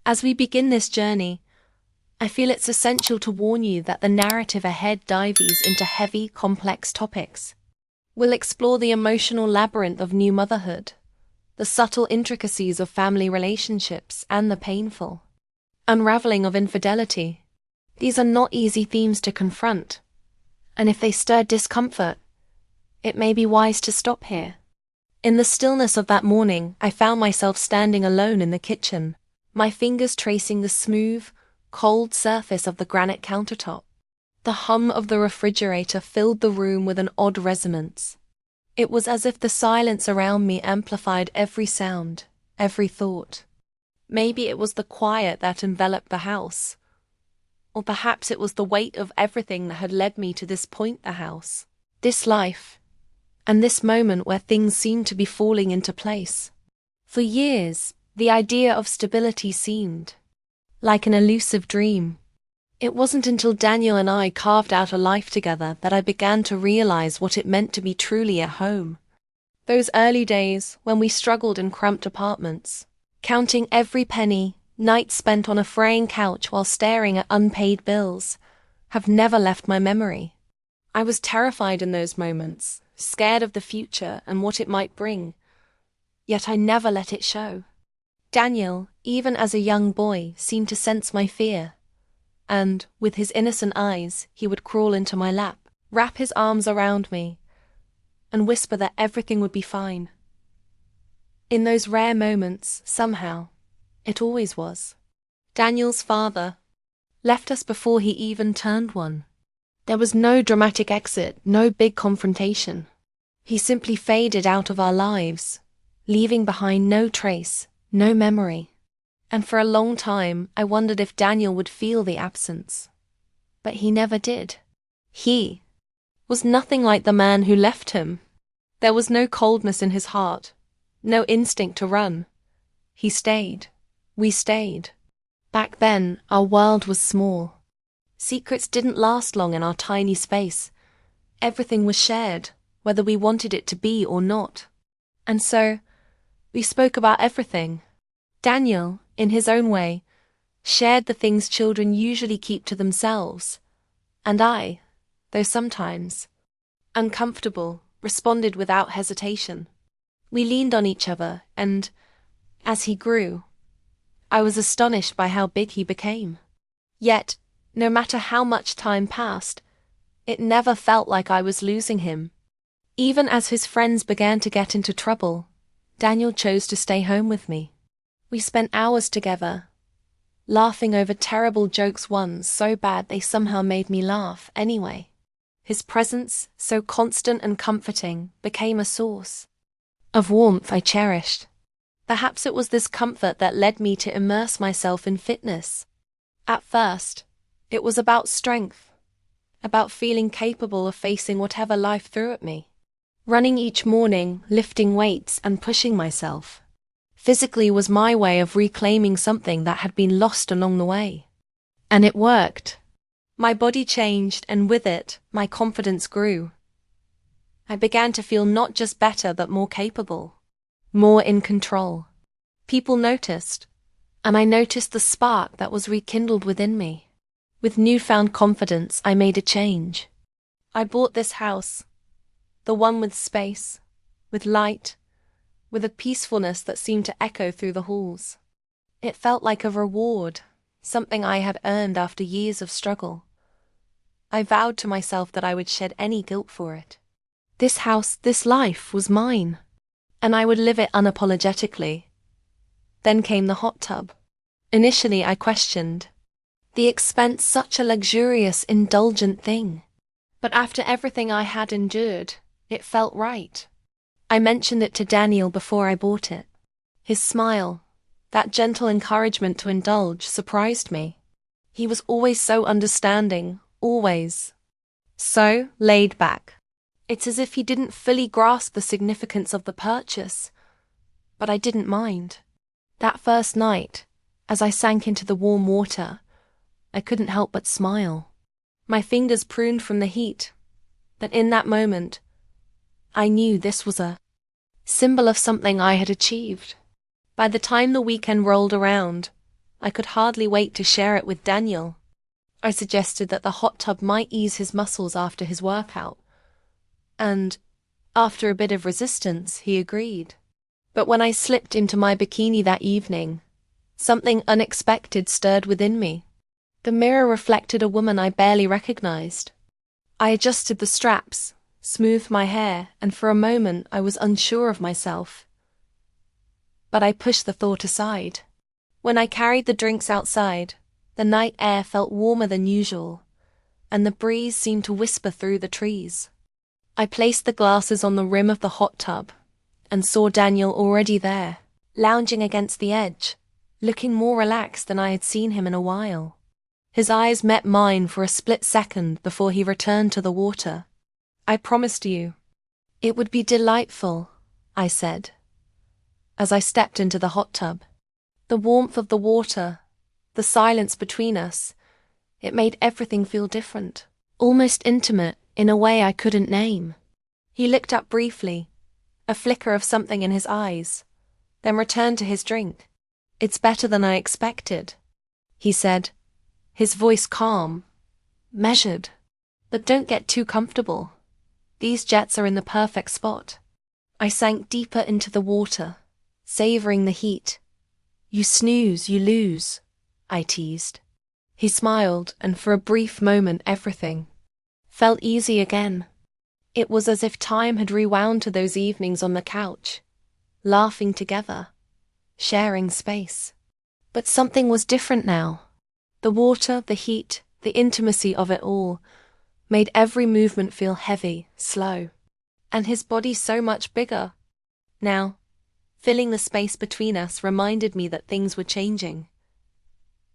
As we begin this journey, I feel it's essential to warn you that the narrative ahead dives into heavy, complex topics. We'll explore the emotional labyrinth of new motherhood, the subtle intricacies of family relationships, and the painful unraveling of infidelity. These are not easy themes to confront, and if they stir discomfort, it may be wise to stop here. In the stillness of that morning, I found myself standing alone in the kitchen, my fingers tracing the smooth, cold surface of the granite countertop. The hum of the refrigerator filled the room with an odd resonance. It was as if the silence around me amplified every sound, every thought. Maybe it was the quiet that enveloped the house, or perhaps it was the weight of everything that had led me to this point, the house, this life, and this moment where things seemed to be falling into place. For years, the idea of stability seemed like an elusive dream. It wasn't until Daniel and I carved out a life together that I began to realize what it meant to be truly at home. Those early days when we struggled in cramped apartments, counting every penny, nights spent on a fraying couch while staring at unpaid bills, have never left my memory. I was terrified in those moments, scared of the future and what it might bring, yet I never let it show. Daniel, even as a young boy, seemed to sense my fear, and, with his innocent eyes, he would crawl into my lap, wrap his arms around me, and whisper that everything would be fine. In those rare moments, somehow, it always was. Daniel's father left us before he even turned one. There was no dramatic exit, no big confrontation. He simply faded out of our lives, leaving behind no trace, no memory. And for a long time, I wondered if Daniel would feel the absence. But he never did. He was nothing like the man who left him. There was no coldness in his heart, no instinct to run. He stayed. We stayed. Back then, our world was small. Secrets didn't last long in our tiny space. Everything was shared, whether we wanted it to be or not. And so, we spoke about everything. Daniel, in his own way, shared the things children usually keep to themselves. And I, though sometimes uncomfortable, responded without hesitation. We leaned on each other, and, as he grew, I was astonished by how big he became. Yet, no matter how much time passed, it never felt like I was losing him. Even as his friends began to get into trouble, Daniel chose to stay home with me. We spent hours together, laughing over terrible jokes, ones so bad they somehow made me laugh anyway. His presence, so constant and comforting, became a source of warmth I cherished. Perhaps it was this comfort that led me to immerse myself in fitness. At first, it was about strength, about feeling capable of facing whatever life threw at me. Running each morning, lifting weights, and pushing myself physically was my way of reclaiming something that had been lost along the way. And it worked. My body changed, and with it, my confidence grew. I began to feel not just better but more capable, more in control. People noticed, and I noticed the spark that was rekindled within me. With newfound confidence, I made a change. I bought this house, the one with space, with light, with a peacefulness that seemed to echo through the halls. It felt like a reward, something I had earned after years of struggle. I vowed to myself that I would shed any guilt for it. This house, this life, was mine, and I would live it unapologetically. Then came the hot tub. Initially, I questioned the expense, such a luxurious, indulgent thing. But after everything I had endured, it felt right. I mentioned it to Daniel before I bought it. His smile, that gentle encouragement to indulge, surprised me. He was always so understanding, always so laid back. It's as if he didn't fully grasp the significance of the purchase, but I didn't mind. That first night, as I sank into the warm water, I couldn't help but smile. My fingers pruned from the heat, but in that moment, I knew this was a symbol of something I had achieved. By the time the weekend rolled around, I could hardly wait to share it with Daniel. I suggested that the hot tub might ease his muscles after his workout. And, after a bit of resistance, he agreed. But when I slipped into my bikini that evening, something unexpected stirred within me. The mirror reflected a woman I barely recognized. I adjusted the straps, smoothed my hair, and for a moment I was unsure of myself. But I pushed the thought aside. When I carried the drinks outside, the night air felt warmer than usual, and the breeze seemed to whisper through the trees. I placed the glasses on the rim of the hot tub and saw Daniel already there, lounging against the edge, looking more relaxed than I had seen him in a while. His eyes met mine for a split second before he returned to the water. "I promised you. It would be delightful," I said, as I stepped into the hot tub. The warmth of the water, the silence between us, it made everything feel different, almost intimate in a way I couldn't name. He looked up briefly, a flicker of something in his eyes, then returned to his drink. "It's better than I expected," he said, his voice calm, measured. "But don't get too comfortable. These jets are in the perfect spot." I sank deeper into the water, savoring the heat. "You snooze, you lose," I teased. He smiled, and for a brief moment everything felt easy again. It was as if time had rewound to those evenings on the couch, laughing together, sharing space. But something was different now. The water, the heat, the intimacy of it all made every movement feel heavy, slow. And his body so much bigger. Now, filling the space between us reminded me that things were changing.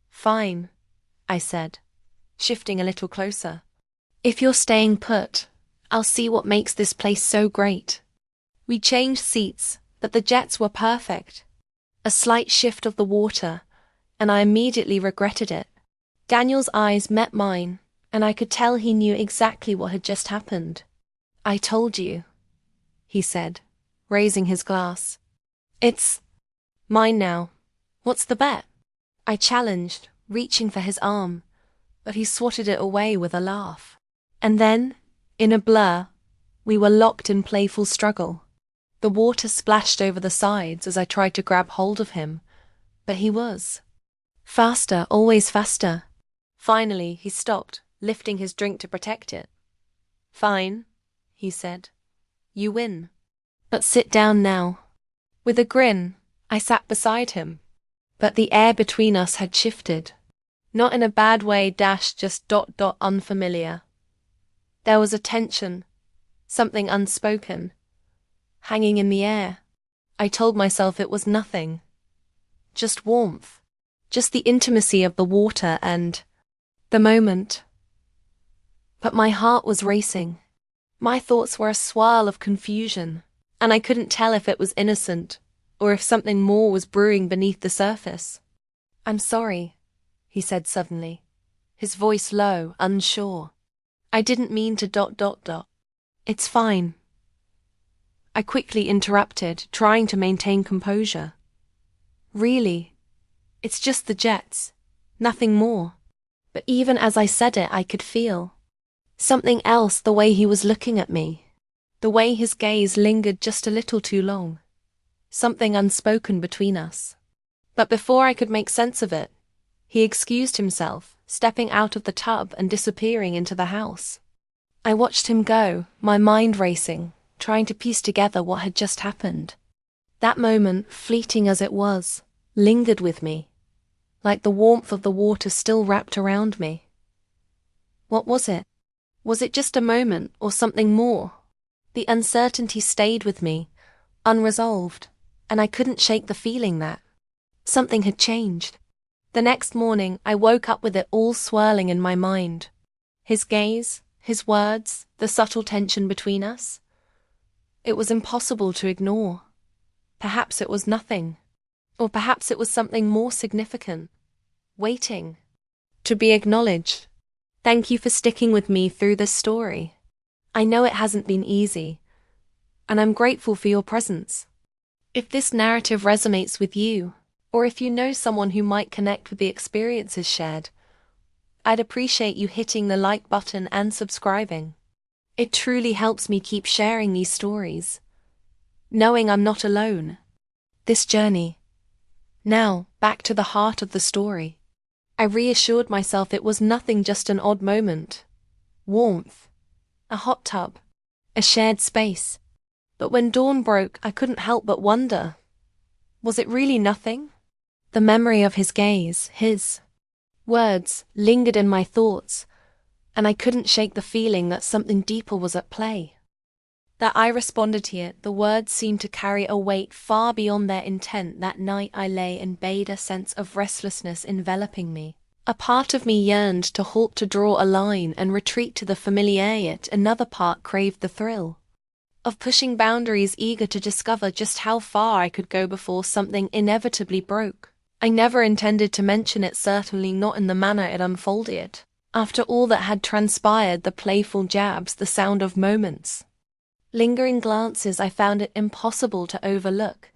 "Fine," I said, shifting a little closer. "If you're staying put, I'll see what makes this place so great." We changed seats, but the jets were perfect. A slight shift of the water, and I immediately regretted it. Daniel's eyes met mine, and I could tell he knew exactly what had just happened. "I told you," he said, raising his glass. "It's mine now. What's the bet?" I challenged, reaching for his arm, but he swatted it away with a laugh. And then, in a blur, we were locked in playful struggle. The water splashed over the sides as I tried to grab hold of him, but he was faster, always faster. Finally, he stopped, lifting his drink to protect it. "Fine," he said. "You win. But sit down now." With a grin, I sat beside him. But the air between us had shifted. Not in a bad way, just ... unfamiliar. There was a tension, something unspoken, hanging in the air. I told myself it was nothing. Just warmth. Just the intimacy of the water and the moment. But my heart was racing. My thoughts were a swirl of confusion, and I couldn't tell if it was innocent or if something more was brewing beneath the surface. "I'm sorry," he said suddenly, his voice low, unsure. "I didn't mean to ... It's fine." I quickly interrupted, trying to maintain composure. "Really, it's just the jets, nothing more." But even as I said it, I could feel something else, the way he was looking at me, the way his gaze lingered just a little too long. Something unspoken between us. But before I could make sense of it, he excused himself, stepping out of the tub and disappearing into the house. I watched him go, my mind racing, trying to piece together what had just happened. That moment, fleeting as it was, lingered with me, like the warmth of the water still wrapped around me. What was it? Was it just a moment or something more? The uncertainty stayed with me, unresolved, and I couldn't shake the feeling that something had changed. The next morning, I woke up with it all swirling in my mind. His gaze, his words, the subtle tension between us. It was impossible to ignore. Perhaps it was nothing. Or perhaps it was something more significant, waiting to be acknowledged. Thank you for sticking with me through this story. I know it hasn't been easy, and I'm grateful for your presence. If this narrative resonates with you, or if you know someone who might connect with the experiences shared, I'd appreciate you hitting the like button and subscribing. It truly helps me keep sharing these stories, knowing I'm not alone. This journey. Now, back to the heart of the story. I reassured myself it was nothing, just an odd moment. Warmth. A hot tub. A shared space. But when dawn broke, I couldn't help but wonder. Was it really nothing? The memory of his gaze, his words, lingered in my thoughts, and I couldn't shake the feeling that something deeper was at play. That I responded to it, the words seemed to carry a weight far beyond their intent. That night I lay and bade, a sense of restlessness enveloping me. A part of me yearned to halt, to draw a line and retreat to the familiar, yet another part craved the thrill of pushing boundaries, eager to discover just how far I could go before something inevitably broke. I never intended to mention it, certainly not in the manner it unfolded. After all that had transpired, the playful jabs, the sound of moments, lingering glances, I found it impossible to overlook.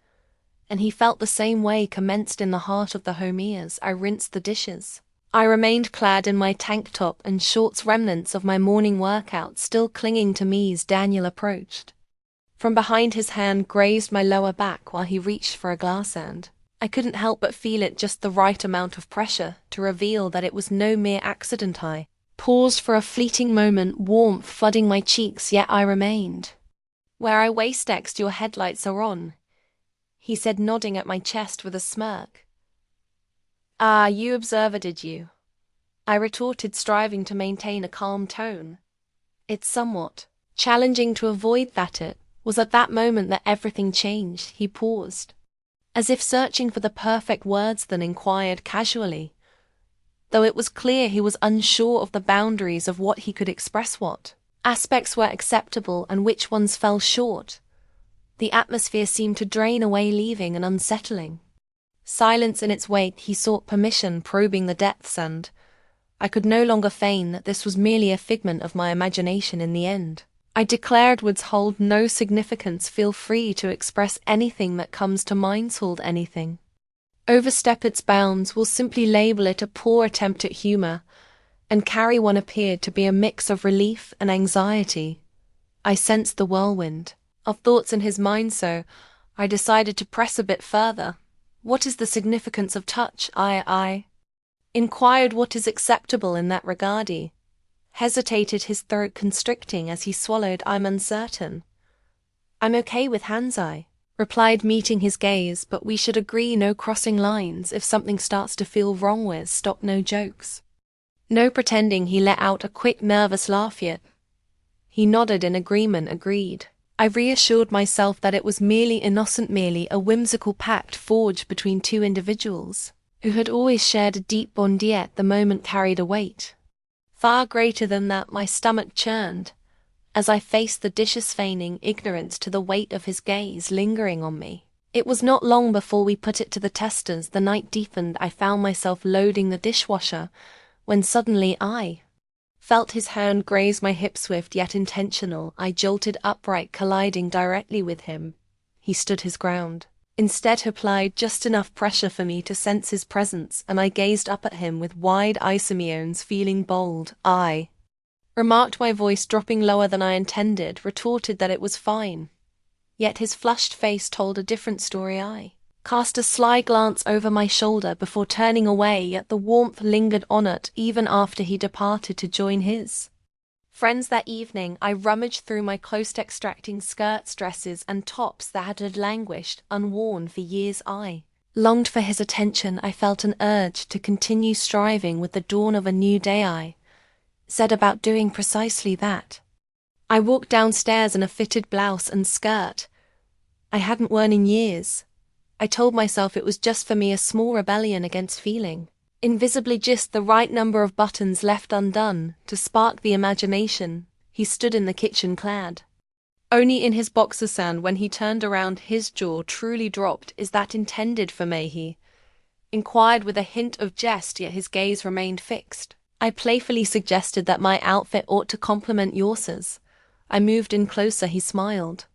And he felt the same way. Commenced in the heart of the home as I rinsed the dishes. I remained clad in my tank top and shorts, remnants of my morning workout still clinging to me as Daniel approached. From behind, his hand grazed my lower back while he reached for a glass, and I couldn't help but feel it, just the right amount of pressure to reveal that it was no mere accident. I paused for a fleeting moment, warmth flooding my cheeks, yet I remained. "Where I waist X'd, your headlights are on," he said, nodding at my chest with a smirk. "Ah, you observer, did you?" I retorted, striving to maintain a calm tone. It's somewhat challenging to avoid that. It was at that moment that everything changed. He paused, as if searching for the perfect words, then inquired casually, though it was clear he was unsure of the boundaries of what he could express, what aspects were acceptable and which ones fell short. The atmosphere seemed to drain away, leaving an unsettling silence in its wake. He sought permission, probing the depths, and I could no longer feign that this was merely a figment of my imagination. In the end, I declared, "Words hold no significance. Feel free to express anything that comes to mind. Hold anything. Overstep its bounds, we'll simply label it a poor attempt at humor." And carry one appeared to be a mix of relief and anxiety. I sensed the whirlwind of thoughts in his mind, so I decided to press a bit further. "What is the significance of touch?" I inquired. "What is acceptable in that regard?" He hesitated, his throat constricting as he swallowed. "I'm uncertain." "I'm okay with hands," I replied, meeting his gaze, "but we should agree no crossing lines. If something starts to feel wrong, with stop, no jokes. No pretending." He let out a quick, nervous laugh, yet he nodded in agreement. "Agreed." I reassured myself that it was merely innocent, merely a whimsical pact forged between two individuals who had always shared a deep bond, yet the moment carried a weight far greater than that. My stomach churned as I faced the dishes, feigning ignorance to the weight of his gaze lingering on me. It was not long before we put it to the testers. The night deepened. I found myself loading the dishwasher when suddenly I felt his hand graze my hip, swift yet intentional. I jolted upright, colliding directly with him. He stood his ground. Instead, he applied just enough pressure for me to sense his presence, and I gazed up at him with wide isomeons, feeling bold. I remarked, my voice dropping lower than I intended, retorted that it was fine. Yet his flushed face told a different story. I cast a sly glance over my shoulder before turning away, yet the warmth lingered on it even after he departed to join his friends that evening. I rummaged through my clothes, extracting skirts, dresses, and tops that had languished, unworn for years. I longed for his attention. I felt an urge to continue striving. With the dawn of a new day, I set about doing precisely that. I walked downstairs in a fitted blouse and skirt I hadn't worn in years. I told myself it was just for me, a small rebellion against feeling invisibly, just the right number of buttons left undone to spark the imagination. He stood in the kitchen, clad only in his boxers, and when he turned around, his jaw truly dropped. "Is that intended for me?" he inquired with a hint of jest, yet his gaze remained fixed. I playfully suggested that my outfit ought to complement yours. I moved in closer. He smiled.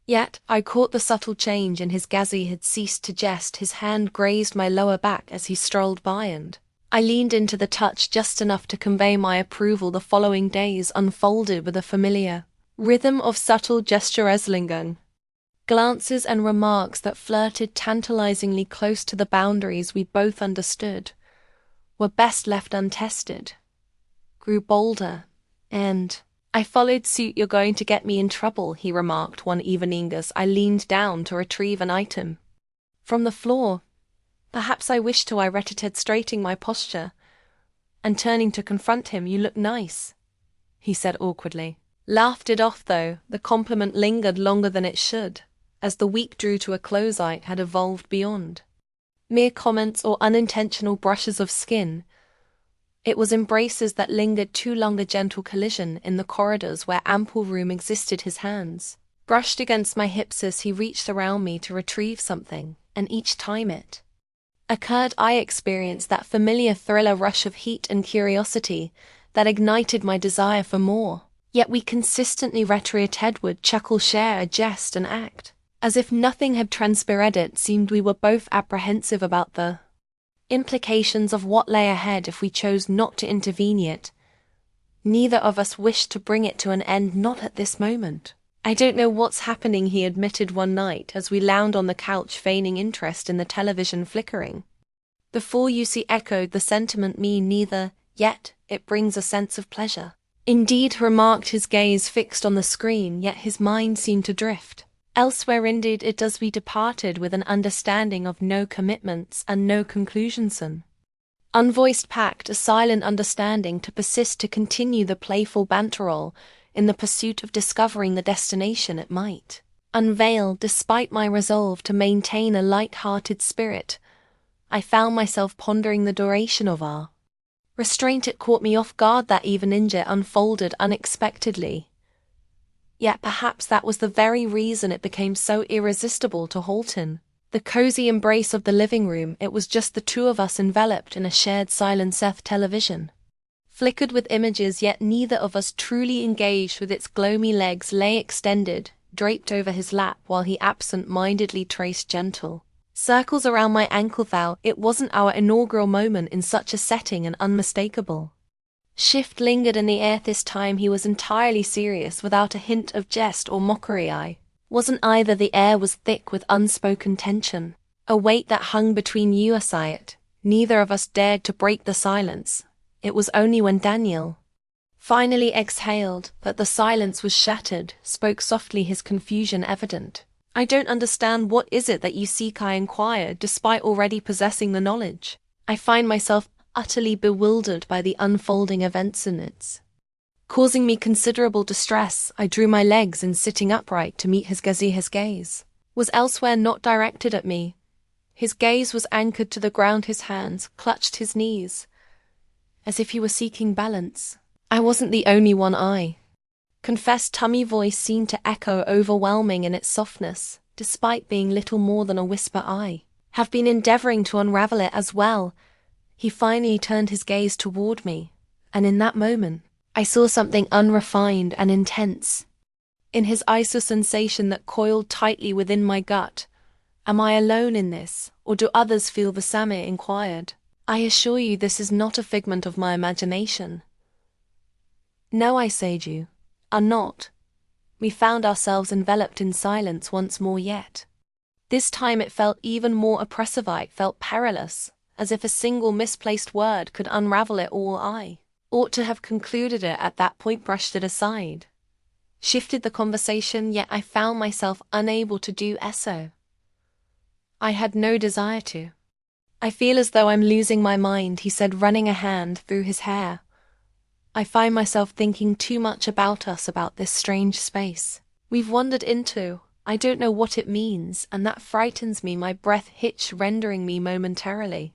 Yet, I caught the subtle change in his gaze. He had ceased to jest. His hand grazed my lower back as he strolled by, and I leaned into the touch just enough to convey my approval. The following days unfolded with a familiar rhythm of subtle gestureslingen, glances and remarks that flirted tantalizingly close to the boundaries we both understood were best left untested, grew bolder, and I followed suit. "You're going to get me in trouble," he remarked one evening as I leaned down to retrieve an item from the floor. "Perhaps I wished to," I retreated, straightening my posture, and turning to confront him. "You look nice," he said awkwardly. Laughed it off, though the compliment lingered longer than it should, as the week drew to a close. I had evolved beyond mere comments or unintentional brushes of skin. It was embraces that lingered too long, a gentle collision in the corridors where ample room existed. His hands brushed against my hips as he reached around me to retrieve something, and each time it occurred, I experienced that familiar thriller rush of heat and curiosity that ignited my desire for more. Yet we consistently retreated, would chuckle, share a jest, and act as if nothing had transpired. It seemed we were both apprehensive about the implications of what lay ahead if we chose not to intervene. Yet neither of us wished to bring it to an end, not at this moment. "I don't know what's happening," he admitted one night as we lounged on the couch, feigning interest in the television flickering. "The fool you see," echoed the sentiment. "Me neither, yet it brings a sense of pleasure." "Indeed," remarked, his gaze fixed on the screen, yet his mind seemed to drift elsewhere. "Indeed it does." We departed with an understanding of no commitments and no conclusions, an unvoiced pact, a silent understanding to persist, to continue the playful banterol in the pursuit of discovering the destination it might unveil. Despite my resolve to maintain a light-hearted spirit, I found myself pondering the duration of our restraint. It caught me off guard that evening. It unfolded unexpectedly. Yet perhaps that was the very reason it became so irresistible to Halton. The cozy embrace of the living room, it was just the two of us enveloped in a shared silence. Television flickered with images, yet neither of us truly engaged with its gloomy legs lay extended, draped over his lap, while he absent-mindedly traced gentle circles around my ankle. Thou, it wasn't our inaugural moment in such a setting. An unmistakable shift lingered in the air. This time he was entirely serious, without a hint of jest or mockery. I wasn't either. The air was thick with unspoken tension, a weight that hung between you and it. Neither of us dared to break the silence. It was only when Daniel finally exhaled that the silence was shattered, spoke softly, his confusion evident. "I don't understand. What is it that you seek?" I inquired, despite already possessing the knowledge. "I find myself utterly bewildered by the unfolding events, and it's causing me considerable distress." I drew my legs in, sitting upright to meet his gaze. His gaze was elsewhere, not directed at me. His gaze was anchored to the ground. His hands clutched his knees, as if he were seeking balance. I wasn't the only one. I confessed. Tummy voice seemed to echo, overwhelming in its softness, despite being little more than a whisper. "I have been endeavoring to unravel it as well." He finally turned his gaze toward me, and in that moment, I saw something unrefined and intense in his eyes, a sensation that coiled tightly within my gut. "Am I alone in this, or do others feel the same?" I inquired. "I assure you this is not a figment of my imagination." "No," I said, "you are not." We found ourselves enveloped in silence once more, yet this time it felt even more oppressive. It felt perilous, as if a single misplaced word could unravel it all. I ought to have concluded it at that point, brushed it aside, shifted the conversation, yet I found myself unable to do so. I had no desire to. "I feel as though I'm losing my mind," he said, running a hand through his hair. "I find myself thinking too much about us, about this strange space we've wandered into. I don't know what it means, and that frightens me." My breath hitched, rendering me momentarily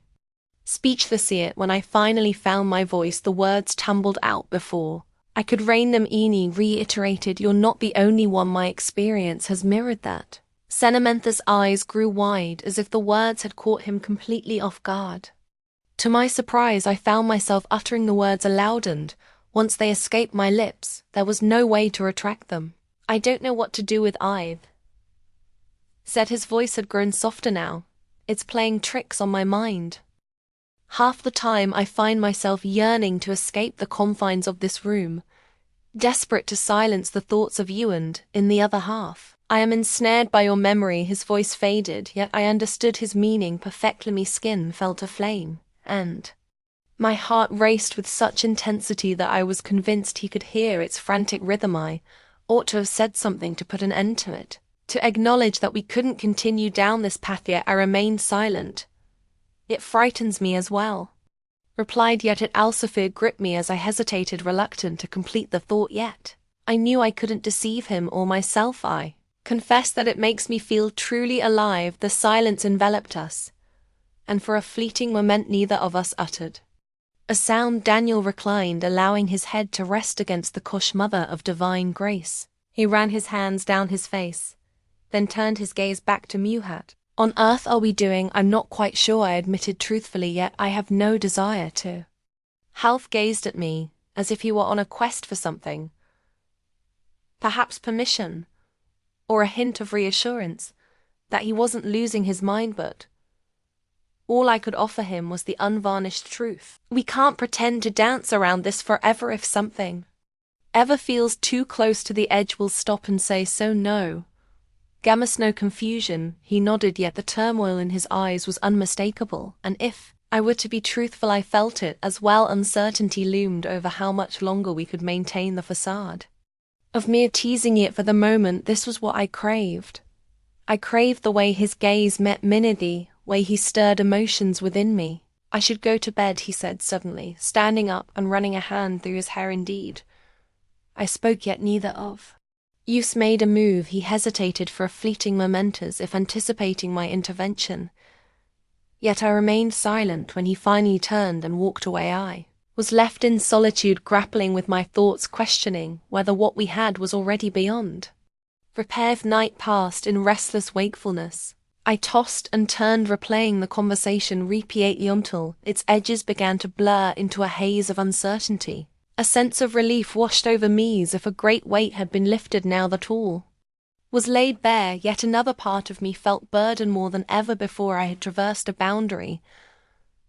speechless. Yet when I finally found my voice, the words tumbled out before I could rein them. Eni reiterated, "You're not the only one. My experience has mirrored that." Senementha's eyes grew wide, as if the words had caught him completely off guard. To my surprise, I found myself uttering the words aloud, and once they escaped my lips, there was no way to retract them. "I don't know what to do with either. Said his voice had grown softer now. It's playing tricks on my mind. Half the time I find myself yearning to escape the confines of this room, desperate to silence the thoughts of you, and, in the other half, I am ensnared by your memory. His voice faded, yet I understood his meaning perfectly. My skin felt aflame, and my heart raced with such intensity that I was convinced he could hear its frantic rhythm. I ought to have said something to put an end to it, to acknowledge that we couldn't continue down this path, yet I remained silent. It frightens me as well, replied, yet it also gripped me as I hesitated, reluctant to complete the thought. Yet I knew I couldn't deceive him or myself. I confessed that it makes me feel truly alive. The silence enveloped us, and for a fleeting moment neither of us uttered a sound. Daniel reclined, allowing his head to rest against the cush mother of divine grace. He ran his hands down his face, then turned his gaze back to Muhat. On earth are we doing? I'm not quite sure, I admitted truthfully, yet I have no desire to. Half gazed at me, as if he were on a quest for something. Perhaps permission, or a hint of reassurance, that he wasn't losing his mind, but all I could offer him was the unvarnished truth. We can't pretend to dance around this forever. If something ever feels too close to the edge, we'll stop and say so. No. Gammas, no confusion. He nodded, yet the turmoil in his eyes was unmistakable, and if I were to be truthful, I felt it as well. Uncertainty loomed over how much longer we could maintain the facade of mere teasing, yet for the moment this was what I craved. I craved the way his gaze met mine, the way he stirred emotions within me. I should go to bed, he said suddenly, standing up and running a hand through his hair. Indeed, I spoke, yet neither of us made a move. He hesitated for a fleeting moment, as if anticipating my intervention. Yet I remained silent. When he finally turned and walked away, I was left in solitude, grappling with my thoughts, questioning whether what we had was already beyond repair. Night passed in restless wakefulness. I tossed and turned, replaying the conversation repeatedly until its edges began to blur into a haze of uncertainty. A sense of relief washed over me, as if a great weight had been lifted now that all was laid bare. Yet another part of me felt burdened more than ever before. I had traversed a boundary,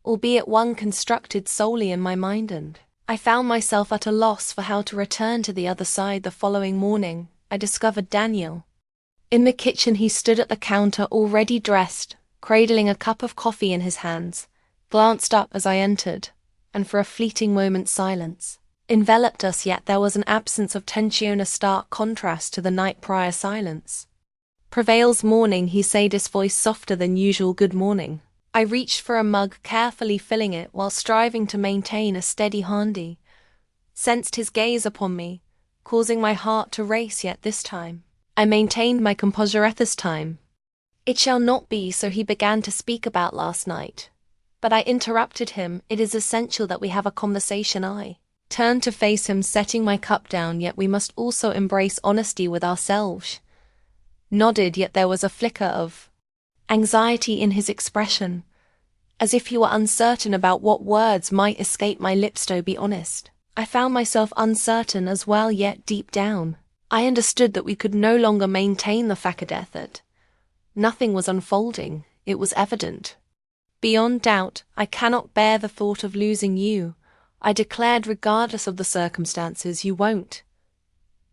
albeit one constructed solely in my mind, and I found myself at a loss for how to return to the other side. The following morning, I discovered Daniel in the kitchen. He stood at the counter, already dressed, cradling a cup of coffee in his hands, glanced up as I entered, and for a fleeting moment silence enveloped us, yet there was an absence of tension, a stark contrast to the night prior silence. Prevails morning, he said, his voice softer than usual. Good morning. I reached for a mug, carefully filling it while striving to maintain a steady hand. Sensed his gaze upon me, causing my heart to race, yet this time I maintained my composure. At this time it shall not be so. He began to speak about last night, but I interrupted him. It is essential that we have a conversation. I turned to face him, setting my cup down. Yet we must also embrace honesty with ourselves. Nodded, yet there was a flicker of anxiety in his expression, as if he were uncertain about what words might escape my lips. To be honest, I found myself uncertain as well, yet deep down I understood that we could no longer maintain the facade that nothing was unfolding. It was evident, beyond doubt. I cannot bear the thought of losing you, I declared, regardless of the circumstances. You won't,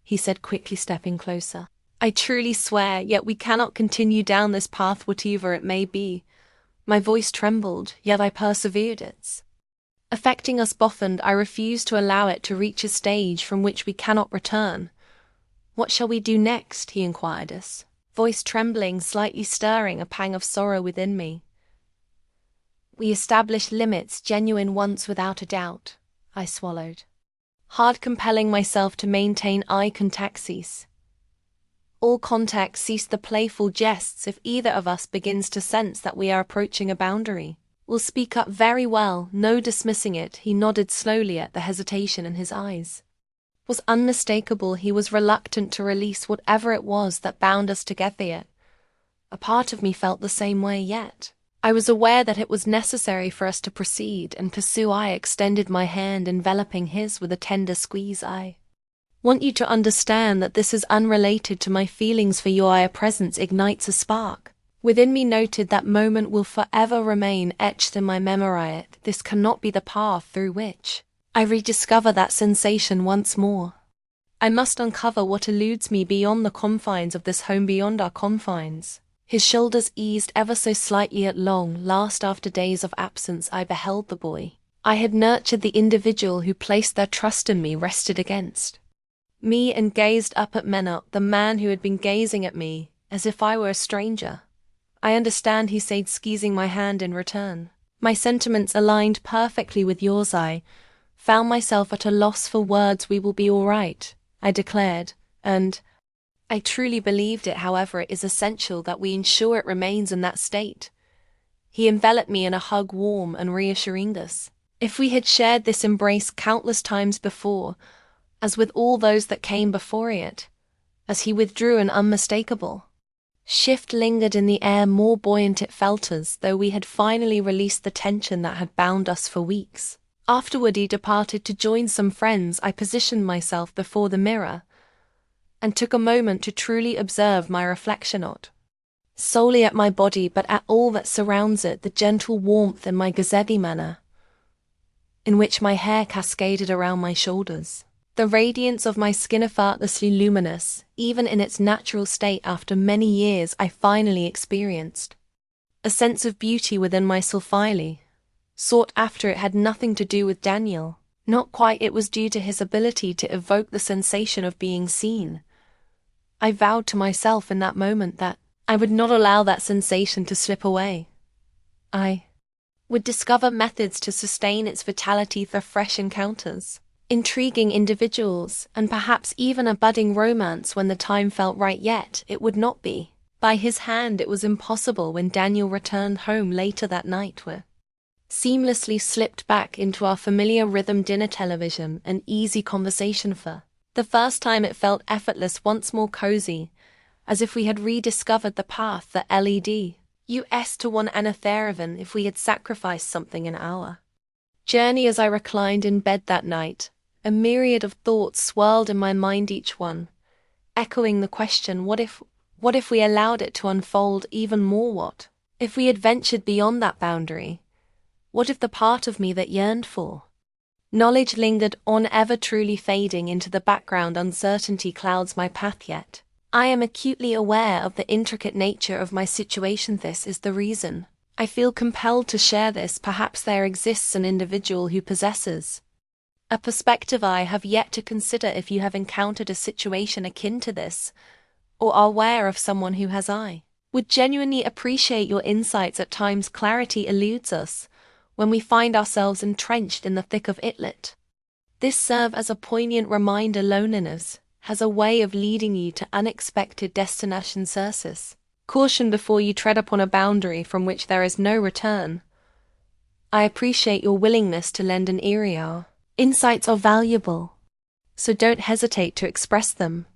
he said quickly, stepping closer. I truly swear, yet we cannot continue down this path, whatever it may be. My voice trembled, yet I persevered. It's affecting us both, and I refuse to allow it to reach a stage from which we cannot return. What shall we do next? He inquired, his voice trembling, slightly stirring a pang of sorrow within me. We establish limits, genuine ones without a doubt, I swallowed, hard compelling myself to maintain eye contact. Cease all contact, cease the playful jests. If either of us begins to sense that we are approaching a boundary, we'll speak up. Very well, no dismissing it. He nodded slowly, at the hesitation in his eyes was unmistakable. He was reluctant to release whatever it was that bound us together, yet a part of me felt the same way. Yet I was aware that it was necessary for us to proceed and pursue. I extended my hand, enveloping his with a tender squeeze. I Want you to understand that this is unrelated to my feelings for your presence ignites a spark. Within me noted that moment will forever remain etched in my memory. This cannot be the path through which I rediscover that sensation once more. I must uncover what eludes me beyond the confines of this home, beyond our confines. His shoulders eased ever so slightly at long last. After days of absence I beheld the boy I had nurtured, the individual who placed their trust in me, rested against me and gazed up at Menot, the man who had been gazing at me as if I were a stranger. I understand, he said, squeezing my hand in return. My sentiments aligned perfectly with yours. I found myself at a loss for words. We will be all right, I declared, and I truly believed it. However, it is essential that we ensure it remains in that state. He enveloped me in a hug, warm and reassuring. This, if we had shared this embrace countless times before, as with all those that came before it, as he withdrew, an unmistakable shift lingered in the air, more buoyant it felt, as though we had finally released the tension that had bound us for weeks. Afterward he departed to join some friends. I positioned myself before the mirror and took a moment to truly observe my reflection, not solely at my body but at all that surrounds it, the gentle warmth in my gazebo manner, in which my hair cascaded around my shoulders. The radiance of my skin effortlessly luminous, even in its natural state. After many years I finally experienced a sense of beauty within myself. Finally sought after. It had nothing to do with Daniel. Not quite. It was due to his ability to evoke the sensation of being seen. I vowed to myself in that moment that I would not allow that sensation to slip away. I would discover methods to sustain its vitality through fresh encounters, intriguing individuals, and perhaps even a budding romance when the time felt right. Yet it would not be by his hand. It was impossible. When Daniel returned home later that night, we seamlessly slipped back into our familiar rhythm: dinner, television, and easy conversation. For the first time it felt effortless, once more cozy, as if we had rediscovered the path that led us to one another, even if we had sacrificed something in our journey. As I reclined in bed that night, a myriad of thoughts swirled in my mind, each one echoing the question, what if we allowed it to unfold even more? What if we had ventured beyond that boundary? What if the part of me that yearned for knowledge lingered on, ever truly fading into the background? Uncertainty clouds my path, yet I am acutely aware of the intricate nature of my situation. This is the reason I feel compelled to share this. Perhaps there exists an individual who possesses a perspective I have yet to consider. If you have encountered a situation akin to this, or are aware of someone who has, I would genuinely appreciate your insights. At times clarity eludes us when we find ourselves entrenched in the thick of it. This serves as a poignant reminder: loneliness has a way of leading you to unexpected destinations. Caution before you tread upon a boundary from which there is no return. I appreciate your willingness to lend an ear. Insights are valuable, so don't hesitate to express them.